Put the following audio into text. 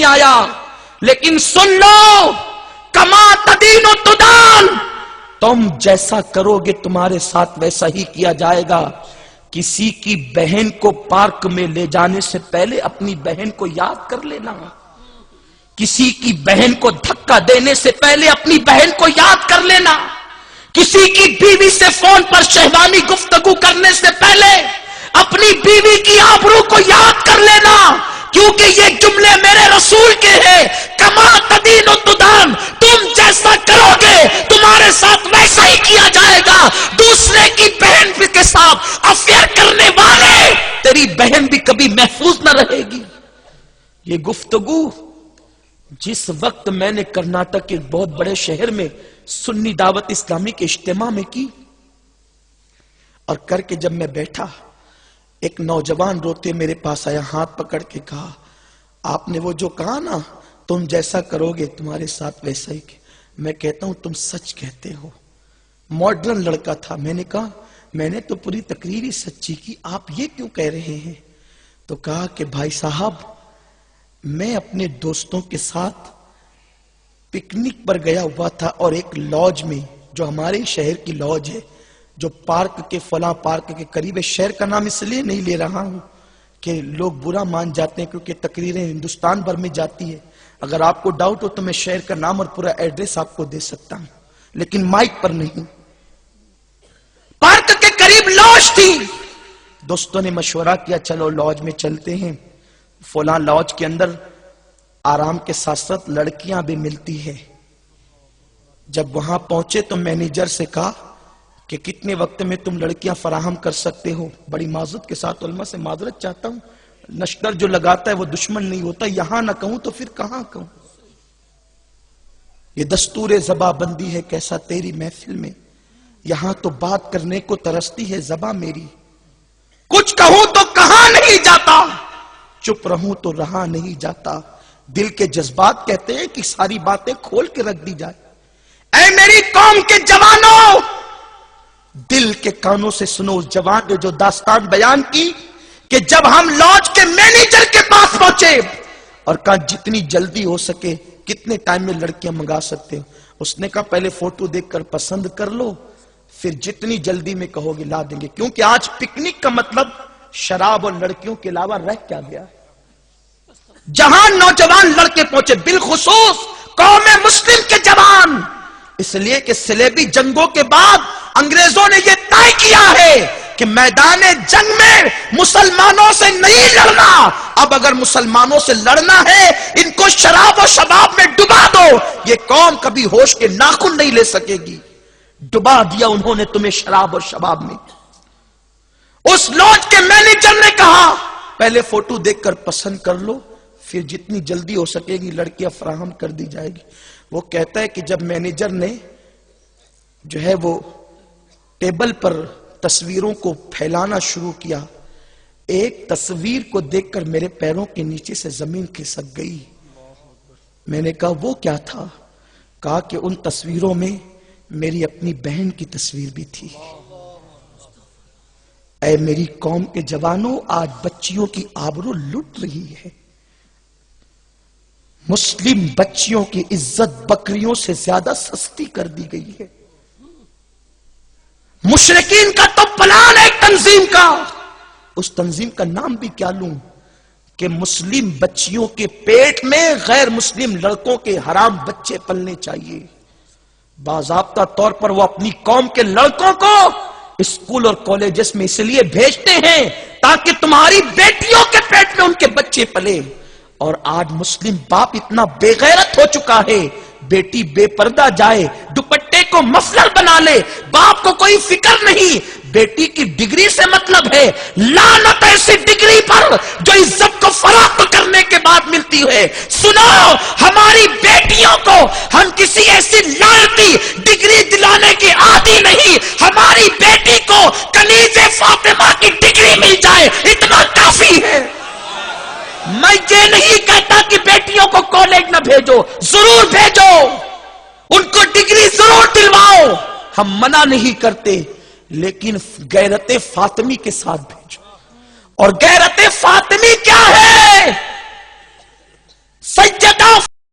نہیں آیا، لیکن سن لو، کما تدین و تدان، تم جیسا کرو گے تمہارے ساتھ ویسا ہی کیا جائے گا۔ کسی کی بہن کو پارک میں لے جانے سے پہلے اپنی بہن کو یاد کر لینا، کسی کی بہن کو دھکا دینے سے پہلے اپنی بہن کو یاد کر لینا، کسی کی بیوی سے فون پر شہوانی گفتگو کرنے سے پہلے اپنی بیوی کی آبرو کو یاد کر لینا، کیونکہ یہ جملے میرے رسول کے ہیں، کما تدین و تدان، تم جیسا کرو گے تمہارے ساتھ ویسا ہی کیا جائے گا۔ دوسرے کی بہن کے ساتھ افیئر کرنے والے، تیری بہن بھی کبھی محفوظ نہ رہے گی۔ یہ گفتگو جس وقت میں نے کرناٹک کے بہت بڑے شہر میں سنی دعوت اسلامی کے اجتماع میں کی، اور کر کے جب میں بیٹھا، ایک نوجوان روتے میرے پاس آیا، ہاتھ پکڑ کے کہا، آپ نے وہ جو کہا نا تم جیسا کرو گے تمہارے ساتھ ویسا ہی۔ میں کہتا ہوں تم سچ کہتے ہو۔ ماڈرن لڑکا تھا، میں نے کہا میں نے تو پوری تقریر ہی سچی کی، آپ یہ کیوں کہہ رہے ہیں؟ تو کہا کہ بھائی صاحب، میں اپنے دوستوں کے ساتھ پکنک پر گیا ہوا تھا، اور ایک لاج میں، جو ہمارے شہر کی لاج ہے، جو پارک کے فلاں پارک کے قریب ہے، شہر کا نام اس لیے نہیں لے رہا ہوں کہ لوگ برا مان جاتے ہیں، کیونکہ تقریریں ہندوستان بھر میں جاتی ہے۔ اگر آپ کو ڈاؤٹ ہو تو میں شہر کا نام اور پورا ایڈریس آپ کو دے سکتا ہوں، لیکن مائک پر نہیں۔ پارک کے قریب لاج تھی، دوستوں نے مشورہ کیا چلو لاج میں چلتے ہیں۔ فلاں لاج کے اندر آرام کے ساتھ ساتھ لڑکیاں بھی ملتی ہے۔ جب وہاں پہنچے تو مینیجر سے کہا کہ کتنے وقت میں تم لڑکیاں فراہم کر سکتے ہو؟ بڑی معذرت کے ساتھ علماء سے معذرت چاہتا ہوں، نشتر جو لگاتا ہے وہ دشمن نہیں ہوتا، یہاں نہ کہوں تو پھر کہاں کہوں؟ یہ دستور زباں بندی ہے کیسا تیری محفل میں، یہاں تو بات کرنے کو ترستی ہے زباں میری، کچھ کہوں تو کہاں نہیں جاتا، چپ رہوں تو رہا نہیں جاتا، دل کے جذبات کہتے ہیں کہ ساری باتیں کھول کے رکھ دی جائے۔ اے میری قوم کے جوانوں، دل کے کانوں سے سنو اس جوان نے جو داستان بیان کی کہ جب ہم لاج کے مینیجر کے پاس پہنچے اور کہا جتنی جلدی ہو سکے کتنے ٹائم میں لڑکیاں منگا سکتے ہو؟ اس نے کہا پہلے فوٹو دیکھ کر پسند کر لو، پھر جتنی جلدی میں کہو گے لا دیں گے، کیونکہ آج پکنک کا مطلب شراب اور لڑکیوں کے علاوہ رہ کیا گیا ہے؟ جہاں نوجوان لڑکے پہنچے، بالخصوص قوم مسلم کے جوان، اس لیے کہ صلیبی جنگوں کے بعد انگریزوں نے یہ طے کیا ہے کہ میدان جنگ میں مسلمانوں سے نہیں لڑنا، اب اگر مسلمانوں سے لڑنا ہے ان کو شراب و شباب میں ڈبا دو، یہ قوم کبھی ہوش کے ناخن نہیں لے سکے گی۔ ڈبا دیا انہوں نے تمہیں شراب اور شباب میں۔ اس لاج کے مینیجر نے کہا پہلے فوٹو دیکھ کر پسند کر لو، پھر جتنی جلدی ہو سکے گی لڑکیاں فراہم کر دی جائے گی۔ وہ کہتا ہے کہ جب مینیجر نے جو ہے وہ ٹیبل پر تصویروں کو پھیلانا شروع کیا، ایک تصویر کو دیکھ کر میرے پیروں کے نیچے سے زمین کھسک گئی۔ میں نے کہا وہ کیا تھا؟ کہا کہ ان تصویروں میں میری اپنی بہن کی تصویر بھی تھی۔ اے میری قوم کے جوانوں، آج بچیوں کی آبرو لٹ رہی ہے، مسلم بچیوں کی عزت بکریوں سے زیادہ سستی کر دی گئی ہے۔ مشرکین کا تو پلان ہے تنظیم کا، اس تنظیم کا نام بھی کیا لوں کہ مسلم بچیوں کے پیٹ میں غیر مسلم لڑکوں کے حرام بچے پلنے چاہیے۔ باضابطہ طور پر وہ اپنی قوم کے لڑکوں کو اسکول اور کالجز میں اس لیے بھیجتے ہیں تاکہ تمہاری بیٹیوں کے پیٹ میں ان کے بچے پلے۔ اور آج مسلم باپ اتنا بے غیرت ہو چکا ہے، بیٹی بے پردہ جائے دوپٹے کو مفلر بنا لے، باپ کو کوئی فکر نہیں، بیٹی کی ڈگری سے مطلب ہے، لعنت ایسی ڈگری پر جو عزت کو فروخت کرنے کے بعد ملتی ہے۔ سنو، ہماری بیٹیوں کو ہم کسی ایسی لعنتی ڈگری دلانے کی عادی نہیں، ہماری بیٹی کو کنیز فاطمہ کی ڈگری مل جائے اتنا کافی ہے۔ میں یہ نہیں کہتا کہ بیٹیوں کو کالج نہ بھیجو، ضرور بھیجو، ان کو ڈگری ضرور دلواؤ، ہم منع نہیں کرتے، لیکن غیرت فاطمی کے ساتھ بھیجو۔ اور غیرت فاطمی کیا ہے؟ سجدے